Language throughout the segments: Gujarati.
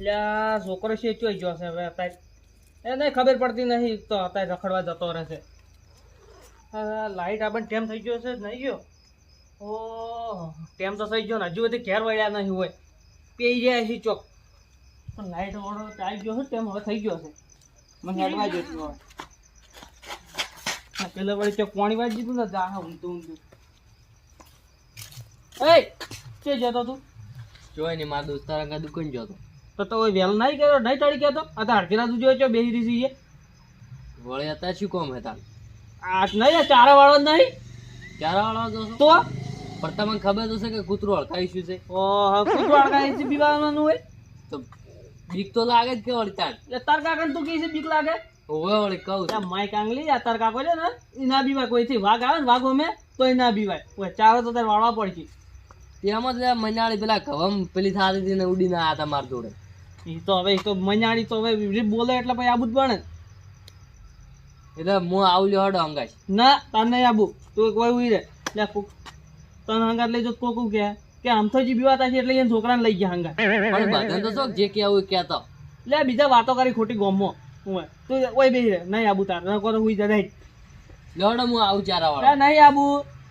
એટલે છોકરો છે ચોઈ ગયો છે હવે અત્યારે એને ખબર પડતી નહીં તો અત્યારે રખડવા જતો રહેશે. લાઈટ આપણને ટેમ થઈ ગયો છે નહીં ગયો? ઓહ ટેમ તો થઈ ગયો ને હજુ બધી ઘેર વળ્યા નહીં હોય પી જાય છે ચોક. પણ લાઈટ વાળો આવી ગયો છે ટેમ હવે થઈ ગયો છે મને હેડવા જોઈતું હવે. પેલા વળી ચોક પાણી વાળી દીધું ને જા ઊંધું ઊંધું. એ કે જતો તું? જોઈ ને મારા દોસ્તાર અંગા દુકાન જતો તો વેલ નહીં કર્યો નહીં ચડી ગયો તો આ તો હડકેલા તું જોયો છો બેસી રહી છે વળી હતા શું કોમ હતા આ નહીં ચારા વાળો જ નહીં ક્યારે વાળા દોસ્તો તો પણ તમને ખબર તો છે કે કૂતરું હળકાઈશું છે ઓહ કૂતરો હડકાઈ છે બીવાનું હોય તો બીક તો લાગે જ કે વળી તાર એ તાર કાકા તું કે છે બીક લાગે ઓવે વળી કહું ત્યાં માય કાંગલી આ તાર કાકો છે ને એ ના બીવાય કોઈથી વાઘ આવે ને વાઘો મેં તો એ ના બીવાય ઓય ચારો તો તાર વાળવા પડશે તેમાં જ મનાળી પેલા ઘવમ પેલી થાતી હતી ને ઉડીને આયા હતા માર જોડે એ તો મજાડી તો હવે બોલે એટલે પછી આબુ જ બને એટલે હું આવલ્યો હડો અંગાશ ના તાર નહીં આબુ તું કોઈ ઉઈ રે લે તને હંગાત લઈ જો કોકું કે આમ તો જે બીવાતા છે એટલે એને છોકરાને લઈ ગયા હંગાત પણ બધાને તો શું જે કેવું એ કહેતો લે બીજા વાતો કરી ખોટી ગોમો હું તું ઓય બેહી રે નહીં આબુ તાર ન કરો હુઈ જા નહીં લેવડો હું આવું ચારા વાળો નહીં આબુ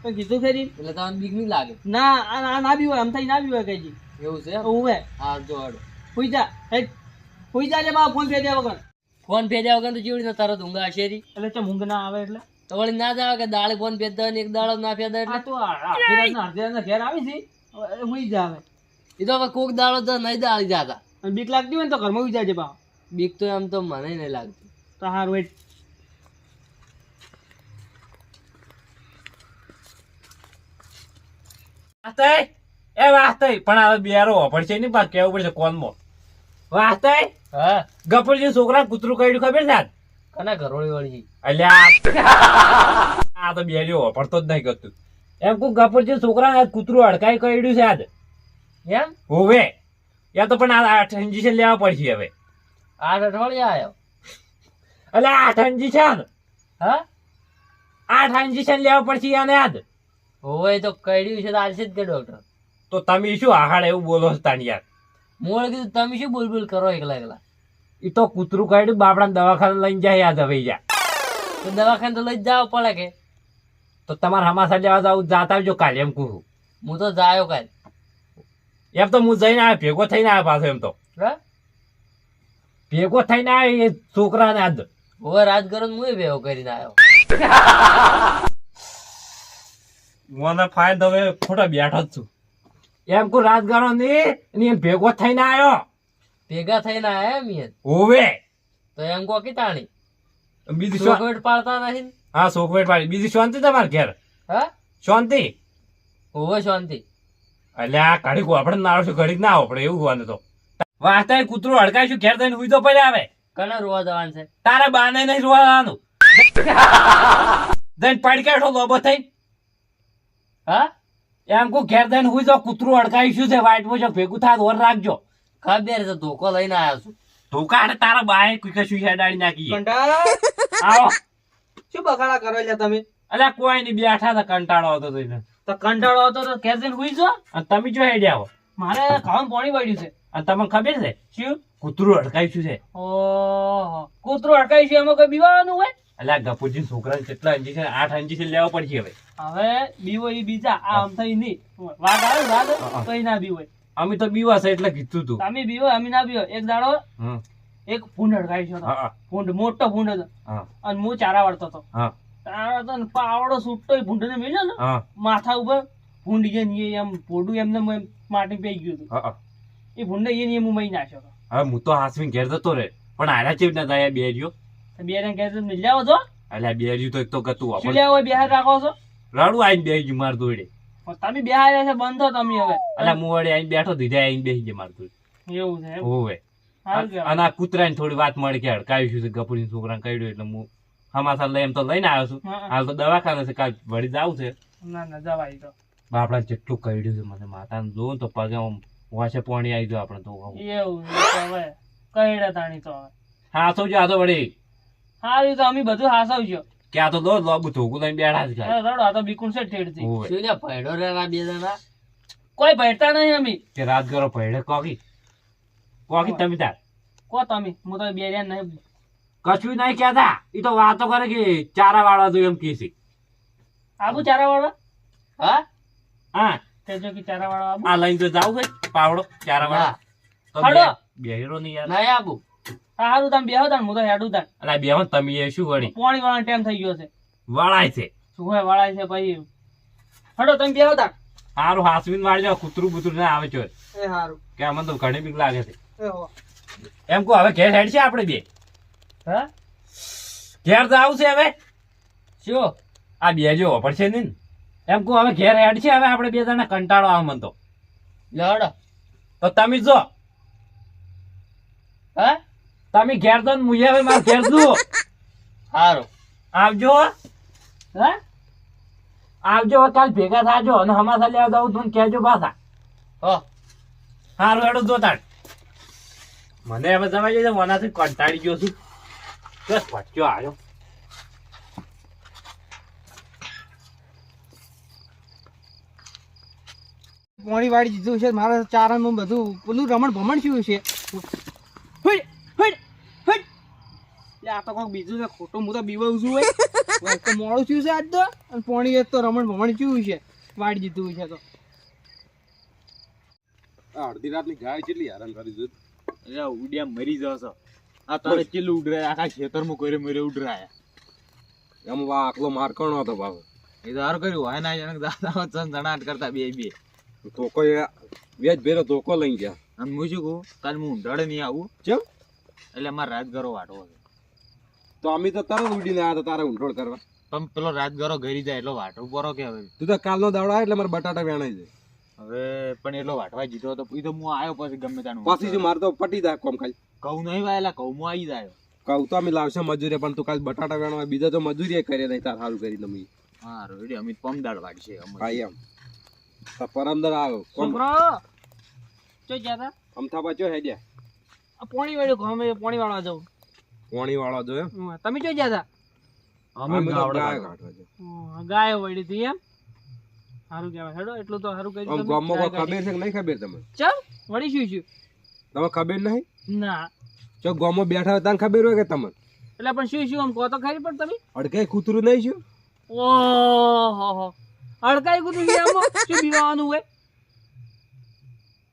તો કીધું ખરી એટલે તમને બીક નહીં લાગે ના આ ના બી હોય આમ થઈ ના બી હોય કઈ એવું છે હું હા જો હડો હુઈ જા હેડ હુઈ જા લે બા ફોન ફેદ્યા વગર ફોન ભેજ્યા વગર તો જેવડી તરત ઊંઘા શેરી એટલે ચમ ઊંઘ ના આવે એટલે તો વળી ના જાવ કે દાળે ફોન ભેજતા હોય ને એક દાડો ના ફેદા એટલે આ તો અડધી ઘેર આવી છે હવે હુઈ જા હવે એ તો હવે કોક દાડો તો નહીં દાળી જાતા અને બીક લાગતી હોય ને તો ઘરમાં હુઈ જાજે બા બીક તો એમ તો મને નહીં લાગતી તો હારું વેટ એ વાસ્તય પણ હવે બેરો પડશે નહીં પાછું કેવું પડશે કોનમાં વાસ્તય હા ગફુરજી છોકરા કૂતરું કર્યું ખબર છે કના ઘરોળી વળી અલ્યા આ તો બેર્યો પડતો જ નહીં કરતું એમ કોઈ ગફુરજી છોકરા કૂતરું અડકાઈ કર્યું છે આજ એમ હોવે યા તો પણ આ 8 ઇન્જેક્શન લેવા પડશે હવે 8 અઠવાડિયા આવ્યો અલ્યા 8 ઇન્જેક્શન હા 8 ઇન્જેક્શન લેવા પડશે આને આજ હોય તો કઈડ્યું છે તો આલશે જ કે ડોક્ટર તો તમે શું આહાડ એવું બોલો છો તાન યાર મોળ કીધું તમે શું બોલ કરો એકલા એકલા એ તો કૂતરું કાઢ્યું બાપડા દવાખાને લઈને જાય યાદ હવે જા તો દવાખાને તો લઈ જ જાવ પડે કે તો તમારે હમાસા લેવા જાવ જાતા આવજો કાલે એમ કહું હું તો જાયો કાલ એમ તો હું જઈને આવ્યો ભેગો થઈને આવ્યો પાછો એમ તો હા ભેગો થઈને આવ્યો એ છોકરાને આજ હવે રાજગરો હું ભેગો કરીને આવ્યો મને ફાયદો હવે ખોટા બેઠો જ છું એમ કો રાજગારો ને ભેગો થઈને આવ્યો ભેગા થઈને આયા એમ હોવે તો એમ કો કે તાણી બીજું ચોકલેટ પાડતા નહીં હા સોકવેટ પાડી બીજી શાંતિ તમારે ઘેર હા શાંતિ હોવે શાંતિ એટલે આ ઘડીક આપણે ના આવશું ઘડીક ના આવડે એવું હોવાનું તો વાસ્તા કૂતરું હડકાઈશું ઘેર થઈને હુઈ તો પડ્યા આવે કને રોવા જવાનું છે તારે બાને નહીં રોવાનું જઈને પડી કાઢો લોબો થઈ હા એમ કો ઘેર થઈને હુઈ તો કૂતરું હડકાઈશું છે વાઈટ મોજો ભેગું થાય વર રાખજો ખબર છે ધોકો લઈને આવ્યો છું ધોકા હાટે તારા બાએ કોઈ કશું હેડાડી નાખી કંટાળા આવો શું બખાડા કરો એટલે તમે અલ્યા કોઈ નહીં બેઠા હતા કંટાળો હતો તો તો કંટાળો હતો તો ઘેર જઈને હુઈ જો અને તમે જો હેડ્યા હો મારે ખાવાનું પાણી વાળ્યું છે અને તમને ખબર છે શું કૂતરું હડકાઈશું છે ઓહો કૂતરું અટકાઈ છે એમાં કઈ બીવાનું હોય અલ્યા ગપુરજી છોકરાને કેટલા ઇન્જેક્શન 8 ઇન્જેક્શન લેવા પડશે હવે હવે બીવો ઈ બીજા આ આમ થઈ નહીં વાઘ આવે વાઘ કઈ ના બીવો અમે તો બીવા છે એટલે કીધું તું તમે બીવો અમે ના બીવો એક દાડો હમ. એક ભૂંડ અડકાઈ છે હા, ભૂંડ મોટો ભૂંડ હતો હા, અને હું ચારા વાળતો હતો હા, ચારા હતો ને પાવડો છૂટતો ભૂંડ ને મળ્યો ને હા, માથા ઉપર ભૂંડ ગઈ એમ પોડું એમને માટી પી ગયું હતું હા. એ ભૂંડ એને એમ મહી નાખ્યો હતો હવે હું તો હાસવીને ઘેર જતો રે પણ આના ચેવ ના થાય બે રહ્યો બે ને કહે મિલ્યા છો અલ્યા બે રહ્યું તો એક તો ગતું શું આપણે લેવા હોય બિહાર રાખો છો રડું આવીને બેસી ગયું માર દોડે તમે બિહાર છે બંધ થો તમે હવે અલ્યા હું વડે આવીને બેઠો દીધા આવીને બેસી ગયા માર દોડે એવું છે એમ? હોવે સારું કહેવાય. અને આ કૂતરાની થોડી વાત મળી કે હડકાવ્યું છે ગપુરી છોકરાને કહ્યું એટલે હું હમાસા લઈ એમ તો લઈને આવ્યો છું હા, હા. હાલ તો દવાખાને છે કાલ વળી જાવ છે ના ના જવાય તો બાપડા જેટલું કહ્યું છે મને માતાને જોઉં તો પગે આમ વાસે પાણી આવી જાય આપણે તો એવું છે તો હવે કઈડા તાણી તો હવે હા સૌ આ તો વળી સારું તો અમે બધું હાસવજો કે આ તો દો લોબુ ધોકું લઈને બેઠા છે ખાલી. રડો આ તો બીકુન છે ઠેડથી હોવે. શું લ્યા ભયડો રે આ બે જણા કોઈ ભેટતા નહીં અમે કે રાત કરો ભેડે કોકી કોકી તમે તાર કો તમે હું તો બે રહ્યા નહીં કશું નહીં કહેતા એ તો વાતો કરે કે ચારા વાળવા દો એમ કે છે આબુ ચારા વાળવા હા હા તે જો કે ચારા વાળવા આબુ આ લઈને તો જાવ છે પાવડો ચારા વાળા તો હાડો. બેહીરો નહીં યાર નહીં આબુ હા હારું તમે બેહો તાન હું તો હેડું તાન અલા બેહો તમે એ શું વળી પાણી વાળા ટાઈમ થઈ ગયો છે વળાય છે શું હોય વાળાય છે પછી હડો તમે બેહો તાન હારું હાસવીન વાળજો કૂતરું બુતરું ના આવે છે એ હારું કે અમને તો ઘણી બીક લાગે છે એ હો એમ કહો હવે ઘેર હેડ છે આપણે બે હા ઘેર તો આવશે હવે શું આ બે જો પડશે ને એમ કહો હવે ઘેર હેડ છે હવે આપણે બે જણા કંટાળો આવે મને તો લડો તો તમે જો હા તમે ઘેર તો મુજે હવે મારે ઘેર જુઓ સારું આવજો હા આવજો કાલ ભેગા થાજો અને હમાસા લેવા જાવ તો કહેજો પાછા હો સારું હેડું જો તાણ મને હવે જવા જઈએ મનાથી કંટાળી ગયો છું બસ ભટક્યો આવ્યો પાણી વાળી દીધું છે મારા ચારાનું બધું પેલું રમણ ભમણ થયું છે હટ હટ હટ લે આ તો કોક બીજું છે ખોટું હું તો બીવાઉં છું હોય તો મોડું થયું છે આજ તો અને પાણી એક તો રમણ ભમણ થયું છે વાળી દીધું છે તો અડધી રાતની ગાય કેટલી હેરાન કરી છે અરે ઉડિયા મરી જશો આ તારે ચેલું ઉડરાય આખા ખેતરમાં કોઈ મરે ઉડરાયા એમ વા આકલો મારકણો હતો ભાવ એ તો હારું કર્યું હોય ના જણક દાદા જણાટ કરતા બે બે ધોકો વેજ ભેરો ધોકો લઈ ગયા અને હું શું કહું કાલ હું ઊંઢાડે નહીં આવું ચમ એટલે મારે રાજગરો વાટવો છે તો અમે તો તરત ઉડીને આવ્યા હતા તારે ઊંઢોળ કરવા પણ પેલો રાજગરો ઘરી જાય એટલો વાટવું પડો કે હવે તું તો કાલનો દાવડો આવે એટલે મારે બટાટા વેણાઈ જાય હવે પણ એટલો વાટવા જીધો તો એ તો હું આવ્યો પછી ગમે ત્યાં પાછી જો મારે તો પટી જાય કોમ ખાલી કહું નહીં વાયેલા કહું હું આવી જાય કહું તો અમે લાવશે મજૂરી પણ તું કાલ બટાટા વેણવા બીજા તો મજૂરી કરે નહીં તાર સારું કરી તમે હા રેડી અમિત પમદાડ વાટશે હા એમ તો પરમદર આવો કોમ છોકરો ચો જ્યાં અમથા પાછો હેડ્યા આ પાણી વાળ્યું અમે પાણી વાળવા જાઉં પોણી વાળો જો એમ તમે ચો જ્યાં અમે અમે તો ગાવડા ગાય કાઢવા. કાઢવા જો ગાય વળી હતી એમ સારું કહેવાય હેડો એટલું તો સારું કરી આમ ગામમાં કોઈ ખબર છે કે નહીં ખબર તમે ચાલ વળી શું છું તમે ખબર નહીં ના જો ગામમાં બેઠા હોય તને ખબર હોય કે તમને એટલે પણ શું શું આમ કહો તો ખરી પણ તમે અડકાઈ કૂતરું નહીં શું ઓહો અડકાઈ કૂતરું છે આમાં શું બીવાનું હોય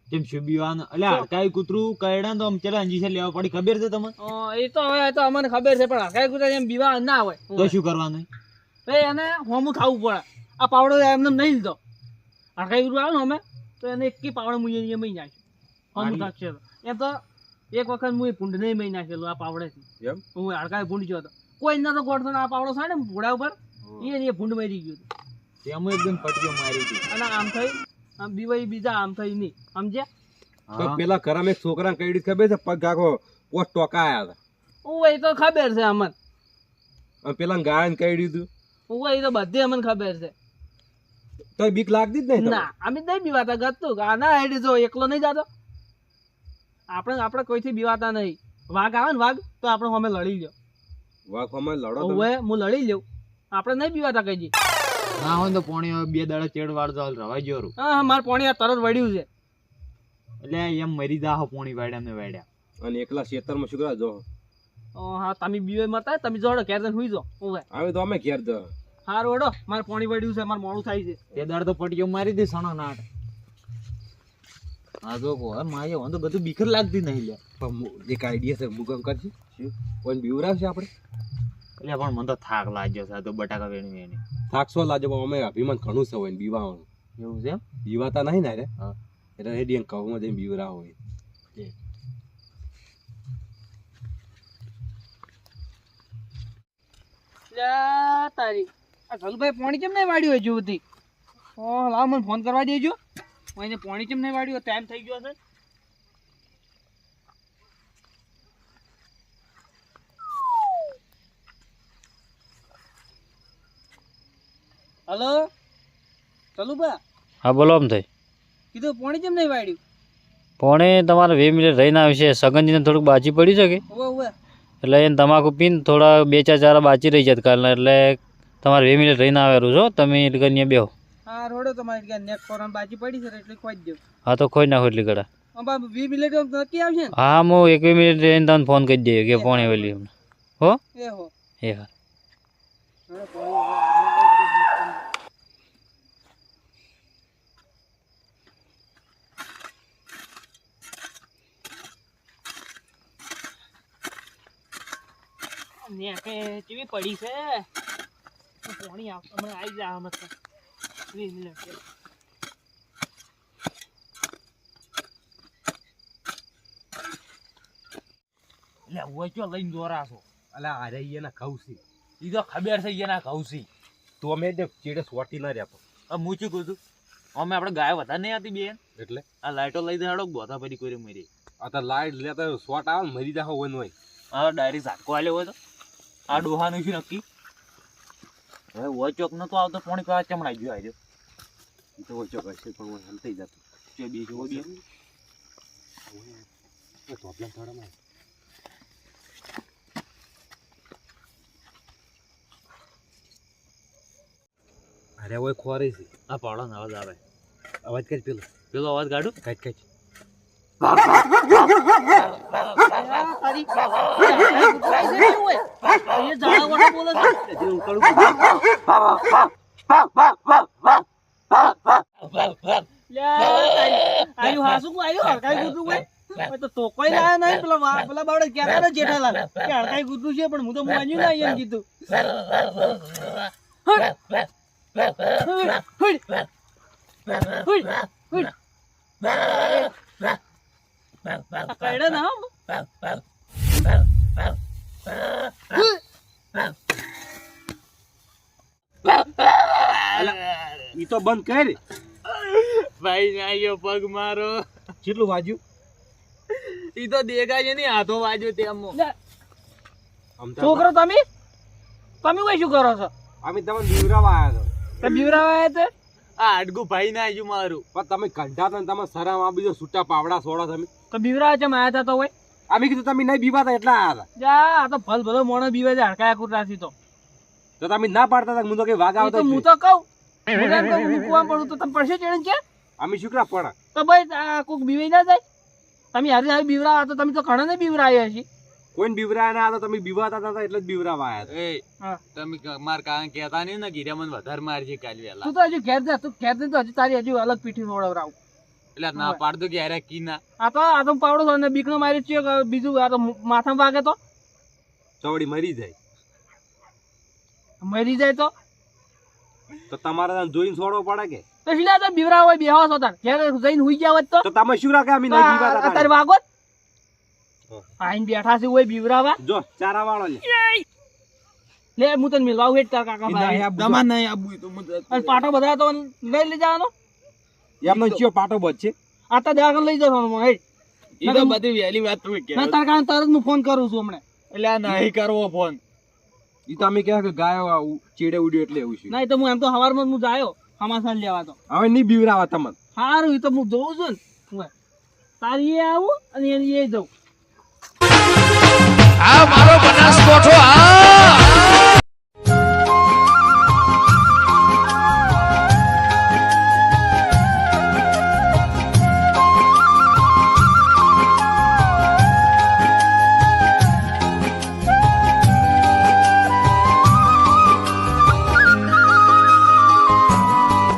કેમ શુભીવાન એટલે હડકાઈ કૂતરું કયડા તો આમ ચલા અંજી છે લેવા પડી ખબર છે તમને એ તો હવે એ તો અમને ખબર છે પણ અડકાઈ કૂતરા એમ બીવા ના હોય તો શું કરવાનું તો એને હોમું ખાવું પડે આ પાવડો એમને નહીં લીધો અડકાઈ કૂતરું આવે ને અમે તો એને એક પાવડો મું એ મહી નાખ્યું હોમું થાકશે તો એમ તો એક વખત હું ભૂંડ નહીં મહી નાખેલું આ પાવડેથી એમ હું હડકાઈ ભૂંડ ગયો હતો કોઈ ના તો ગોઠતો આ પાવડો સાડે ને ભૂડા ઉપર એ ભૂંડ મરી ગયું હતું તેમાં એકદમ પટીઓ મારી હતી અને આમ થઈ આમ બીવાઈ બીજા આમ થઈ નહીં સમજ્યા તો પેલા ઘરમાં એક છોકરા કઈ ખબર છે પગ આખો પોસ્ટ ટોકા આયા હતા હું એ તો ખબર છે અમને અને પેલા ગાયન કઈ દીધું હું એ તો બધી અમને ખબર છે તો બીક લાગતી જ નહીં તમને? ના અમે નહીં બીવાતા ગતું આ ના હેડી જો એકલો નહીં જાતો આપણે કોઈથી બીવાતા નહીં વાઘ આવે ને વાઘ તો આપણે અમે લડી લ્યો વાઘ અમે લડો તમે. હવે હું લડી લઉં આપણે નહીં બીવાતા કઈ જી ના હોય તો પોણી હવે બે દાડા ચેડ વાળતો રવાઈ ગયો રૂ. હા મારે પાણી આ તરત વળ્યું છે એટલે એમ મરી જાહો પોણી વાડ્યા ને વાડ્યા અને એકલા ખેતરમાં શું કરવા જો હા તમે બીવે મતા તમે જોડો ઘેર જઈને સુઈ જાઓ હવે હવે તો અમે ઘેર જો હારું વડો મારે પાણી વળ્યું છે મારે મોડું થાય છે તે દાડ તો પટીઓ મારી દી સણો નાટ હા તો કહો મારે તો બધું બીકર લાગતી નહીં લે એક આઈડિયા છે મુગમ કરશે કોઈ બીવરાવશે આપણે એટલે પણ મને તો થાક લાગ્યો છે આ તો બટાકા વેણી વેણી થાકસો લાજો પણ અમે અભિમાન ઘણું છે હોય ને બીવાનું એવું છે એમ? બીવાતા નહીં ને રે હા. એટલે રેડી કહું જઈને બીવરા હોય તારી આ જલભાઈ પાણી કેમ નહીં વાળ્યું હજુ બધી લાવ મને ફોન કરવા દેજો હું એને પાણી કેમ નહીં વાળ્યું ટાઈમ થઈ ગયો છે હલો ચલું બા હા બોલો આમ થઈ કીધું પાણી કેમ નહીં વાળ્યું પોણે તમારે 2 મિનિટ રહીને આવશે સગનજીને થોડુંક બાજી પડી છે કે ઓવે ઓવે એટલે એને તમાકુ પીને થોડા 2-4 ચારા બાચી રહી જાય કાલના એટલે તમારે 2 મિનિટ રહીને આવેલું છો તમે એટલે કરીને બેહો હા રોડો તમારી ત્યાં નેક ફોરમ બાજી પડી છે એટલે ખોઈ જ દો હા તો ખોઈ નાખો એટલી કડા 20 મિનિટ નક્કી આવશે ને હા હું 21 મિનિટ રહીને તમને ફોન કરી દઈએ કે ફોન આવેલી હમણાં હો એ હો એ હા ને કે કેવી પડી છે પાણી આવતો હમણાં આવી જા હમણાં 20 મિનિટ એટલે હોય ચો લઈને દોરા છો અલા અરે એના ઘઉં ઈ તો ખબર છે એના કહું છી તો અમે ચેડે સોટી ના રહેતો હું શું કહું છું અમે આપણે ગાય વધારે નહીં હતી બેન એટલે આ લાઈટો લઈ દેડો બોધા પડી કોઈ મરી આ તો લાઈટ લેતા શોટ આવે ને મરી જાવ હોય નહીં આ ડાયરેક્ટ ઝાટકો આલ્યો હોય તો આ ડોહાનું શું નક્કી હવે હોય ચોક નતો આવતો પોણી કા ચમડાઈ ગયો આવ્યો એ તો ઓછો કરશે પણ હું હલતી જતું જે બે જો બે પ્રોબ્લેમ થોડા અરે ઓય ખોરી છે આ પાડો ને અવાજ આવે અવાજ કર પેલો અવાજ કાઢું કાઢ તારી એ જાળા વાળા બોલે છે આયુ હાસુ આયુ હરકાઈ ગુટું ભાઈ તો તોકોઈ લાયા નહીં પેલા બાવડે કહેતા ને જેઠાલાલ કે હરકાઈ ગુટું છે પણ હું તો માન્યું ના એમ કીધું કઈડે ના ઈ તો બંધ કર ભાઈ નાયો પગ મારો કેટલું વાજ્યું ઈ તો દેખાય નહીં હાથો વાજ્યો તેમ છોકરો તમે કઈ શું કરો છો અમે તમને બીવરાવા આવ્યા તે બીવરાવા આયા તે આ હાડકું ભાઈ નાયું મારું છો પણ તમે કંઠા ને તમે શરમ આ બીજો છૂટા પાવડા છોડો તમે તો બીવરાવા ચમ આયા તા તો હોય અમે કીધું તમે નહીં બીવાતા એટલા આવ્યા જા આ તો ભલ ભલો મોણો બીવે છે હડકાયા કુટાથી તો હતા તો તમે ના પાડતા હતા હું તો કઈ વાગ એ આવતો તો હું તો કહું હું એમ કહું હું કુવા પડું તો તમે પડશે ચેડન છે અમે શુક્રા પણ તો ભાઈ આ કોક બીવાઈ ના જાય તમે હારી હારી બીવરાવા તો તમે તો ઘણા ને બીવરાયા છે કોઈને બીવરાયા ના હતા તમે બીવાતા હતા એટલે જ બીવરાવા આવ્યા એ હા તમે માર કાકા કહેતા નહીં ને ગીરા મને વધારે મારજે કાલ વેલા તું તો હજુ ઘેર જા તું ઘેર જઈ તો હજુ તારી હજુ અલગ પીઠી નોળવરાવું એટલે ના પાડ દો કે યાર કી ના આ તો પાવડો છો અને બીકનો મારી છે બીજું આ તો માથામાં વાગે તો ચવડી મરી જાય મરી જાય તો તમારે ત્યાં જોઈને છોડવો પડે કે તો શીલા તો બીવરા હોય બેહવા છો તાર ઘેર જઈને હુઈ ગયા હોત તો તમે શું રાખે અમે નહીં બીવાતા અત્યારે હતા. વાગો આઈને બેઠા છે હોય બીવરાવા જો ચારા વાળો લે લે હું તને મિલવા હેઠ તાર કાકા ભાઈ તમાર નહીં આબુ તો મુદ અને પાટો બધા તો લઈ લઈ જવાનો એમનો ચિયો પાટો બચશે આ તો દવાખાને લઈ જવાનો હેઠ ઈ તો બધી વેલી વાત તમે કે ના તાર કારણે તરત હું ફોન કરું છું હમણાં એટલે આ નહીં કરવો ફોન ઈ તો અમે કહે કે ગાયો ચીડે ઉડ્યો એટલે એવું છે નહીં તો હું એમ તો સવારમાં હું જાયો સમાસાર લેવા તો હવે નહીં બીવરાવા તમને સારું એ તો હું જોઉં છું ને તારી એ આવું અને એ જવું